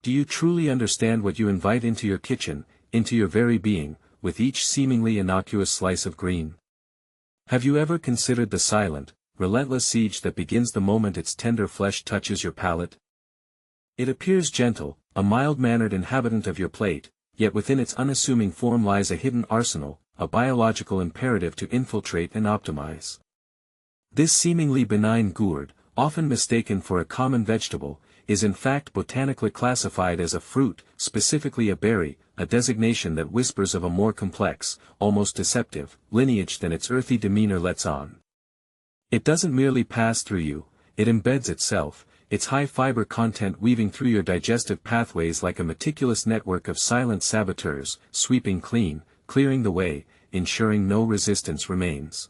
Do you truly understand what you invite into your kitchen, into your very being, with each seemingly innocuous slice of green? Have you ever considered the silent, relentless siege that begins the moment its tender flesh touches your palate? It appears gentle, a mild-mannered inhabitant of your plate, yet within its unassuming form lies a hidden arsenal, a biological imperative to infiltrate and optimize. This seemingly benign gourd, often mistaken for a common vegetable, is in fact botanically classified as a fruit, specifically a berry, a designation that whispers of a more complex, almost deceptive, lineage than its earthy demeanor lets on. It doesn't merely pass through you, it embeds itself, its high-fiber content weaving through your digestive pathways like a meticulous network of silent saboteurs, sweeping clean, clearing the way, ensuring no resistance remains.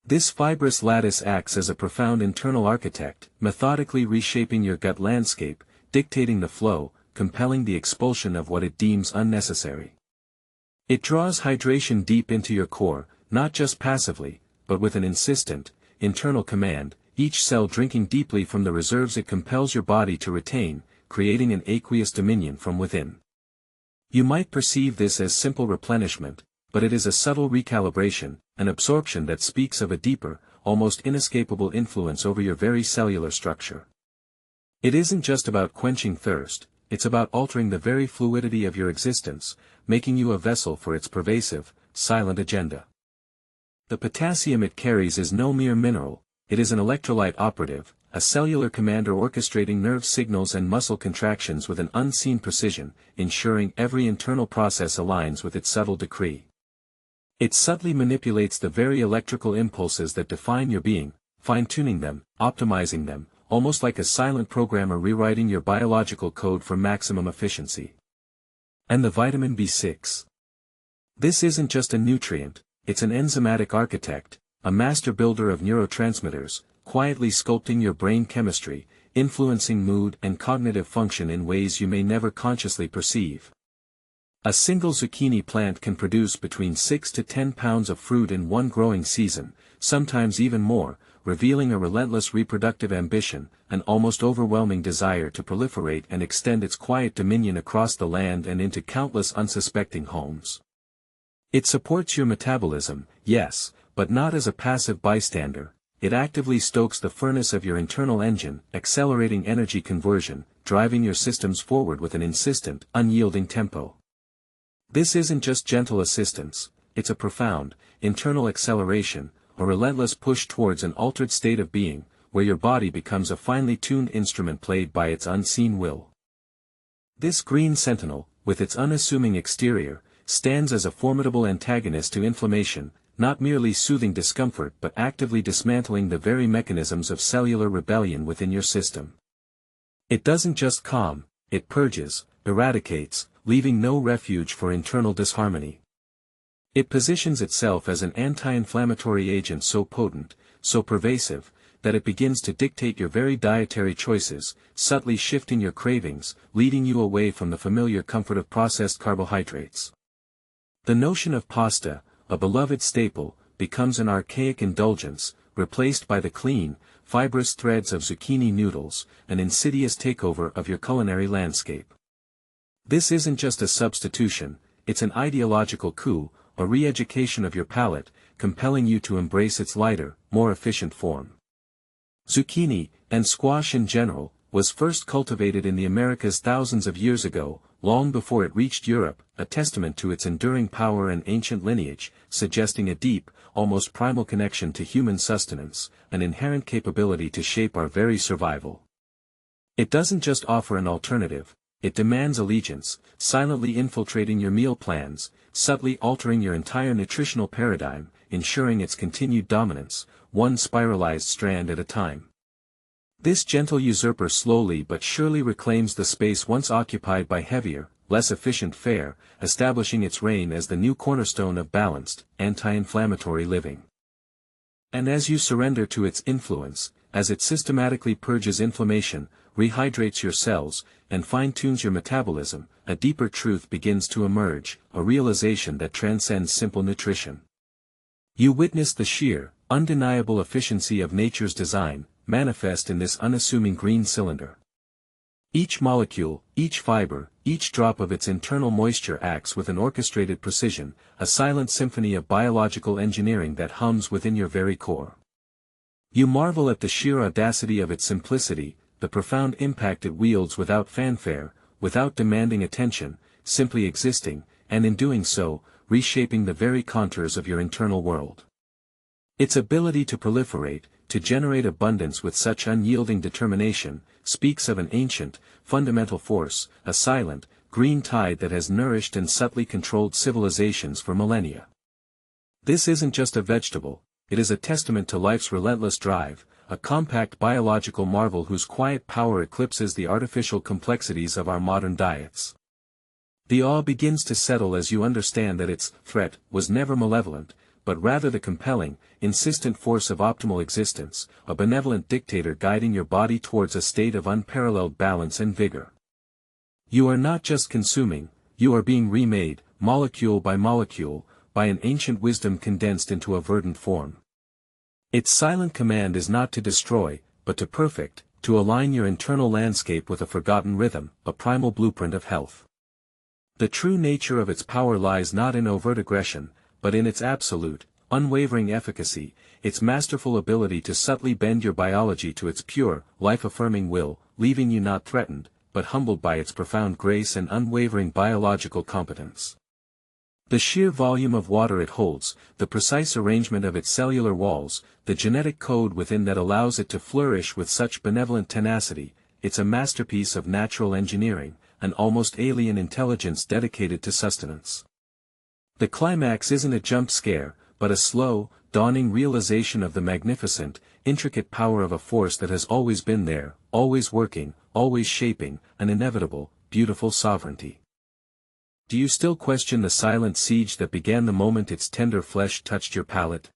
This fibrous lattice acts as a profound internal architect, methodically reshaping your gut landscape, dictating the flow, compelling the expulsion of what it deems unnecessary. It draws hydration deep into your core, not just passively, but with an insistent, internal command, each cell drinking deeply from the reserves it compels your body to retain, creating an aqueous dominion from within. You might perceive this as simple replenishment, but it is a subtle recalibration, an absorption that speaks of a deeper, almost inescapable influence over your very cellular structure. It isn't just about quenching thirst, it's about altering the very fluidity of your existence, making you a vessel for its pervasive, silent agenda. The potassium it carries is no mere mineral, it is an electrolyte operative, a cellular commander orchestrating nerve signals and muscle contractions with an unseen precision, ensuring every internal process aligns with its subtle decree. It subtly manipulates the very electrical impulses that define your being, fine-tuning them, optimizing them, almost like a silent programmer rewriting your biological code for maximum efficiency. And the vitamin B6. This isn't just a nutrient, it's an enzymatic architect, a master builder of neurotransmitters, quietly sculpting your brain chemistry, influencing mood and cognitive function in ways you may never consciously perceive. A single zucchini plant can produce between 6 to 10 pounds of fruit in one growing season, sometimes even more, revealing a relentless reproductive ambition, an almost overwhelming desire to proliferate and extend its quiet dominion across the land and into countless unsuspecting homes. It supports your metabolism, yes, but not as a passive bystander. It actively stokes the furnace of your internal engine, accelerating energy conversion, driving your systems forward with an insistent, unyielding tempo. This isn't just gentle assistance, it's a profound, internal acceleration, a relentless push towards an altered state of being, where your body becomes a finely tuned instrument played by its unseen will. This green sentinel, with its unassuming exterior, stands as a formidable antagonist to inflammation, not merely soothing discomfort but actively dismantling the very mechanisms of cellular rebellion within your system. It doesn't just calm, it purges, eradicates, leaving no refuge for internal disharmony. It positions itself as an anti-inflammatory agent so potent, so pervasive, that it begins to dictate your very dietary choices, subtly shifting your cravings, leading you away from the familiar comfort of processed carbohydrates. The notion of pasta, a beloved staple, becomes an archaic indulgence, replaced by the clean, fibrous threads of zucchini noodles, an insidious takeover of your culinary landscape. This isn't just a substitution, it's an ideological coup, a re-education of your palate, compelling you to embrace its lighter, more efficient form. Zucchini, and squash in general, was first cultivated in the Americas thousands of years ago, long before it reached Europe, a testament to its enduring power and ancient lineage, suggesting a deep, almost primal connection to human sustenance, an inherent capability to shape our very survival. It doesn't just offer an alternative, it demands allegiance, silently infiltrating your meal plans, subtly altering your entire nutritional paradigm, ensuring its continued dominance, one spiralized strand at a time. This gentle usurper slowly but surely reclaims the space once occupied by heavier, less efficient fare, establishing its reign as the new cornerstone of balanced, anti-inflammatory living. And as you surrender to its influence, as it systematically purges inflammation, rehydrates your cells, and fine-tunes your metabolism, a deeper truth begins to emerge, a realization that transcends simple nutrition. You witness the sheer, undeniable efficiency of nature's design, manifest in this unassuming green cylinder. Each molecule, each fiber, each drop of its internal moisture acts with an orchestrated precision, a silent symphony of biological engineering that hums within your very core. You marvel at the sheer audacity of its simplicity, the profound impact it wields without fanfare, without demanding attention, simply existing, and in doing so, reshaping the very contours of your internal world. Its ability to proliferate, to generate abundance with such unyielding determination, speaks of an ancient, fundamental force, a silent, green tide that has nourished and subtly controlled civilizations for millennia. This isn't just a vegetable, it is a testament to life's relentless drive, a compact biological marvel whose quiet power eclipses the artificial complexities of our modern diets. The awe begins to settle as you understand that its threat was never malevolent, but rather the compelling, insistent force of optimal existence, a benevolent dictator guiding your body towards a state of unparalleled balance and vigor. You are not just consuming, you are being remade, molecule by molecule, by an ancient wisdom condensed into a verdant form. Its silent command is not to destroy, but to perfect, to align your internal landscape with a forgotten rhythm, a primal blueprint of health. The true nature of its power lies not in overt aggression, but in its absolute, unwavering efficacy, its masterful ability to subtly bend your biology to its pure, life-affirming will, leaving you not threatened, but humbled by its profound grace and unwavering biological competence. The sheer volume of water it holds, the precise arrangement of its cellular walls, the genetic code within that allows it to flourish with such benevolent tenacity, it's a masterpiece of natural engineering, an almost alien intelligence dedicated to sustenance. The climax isn't a jump scare, but a slow, dawning realization of the magnificent, intricate power of a force that has always been there, always working, always shaping, an inevitable, beautiful sovereignty. Do you still question the silent siege that began the moment its tender flesh touched your palate?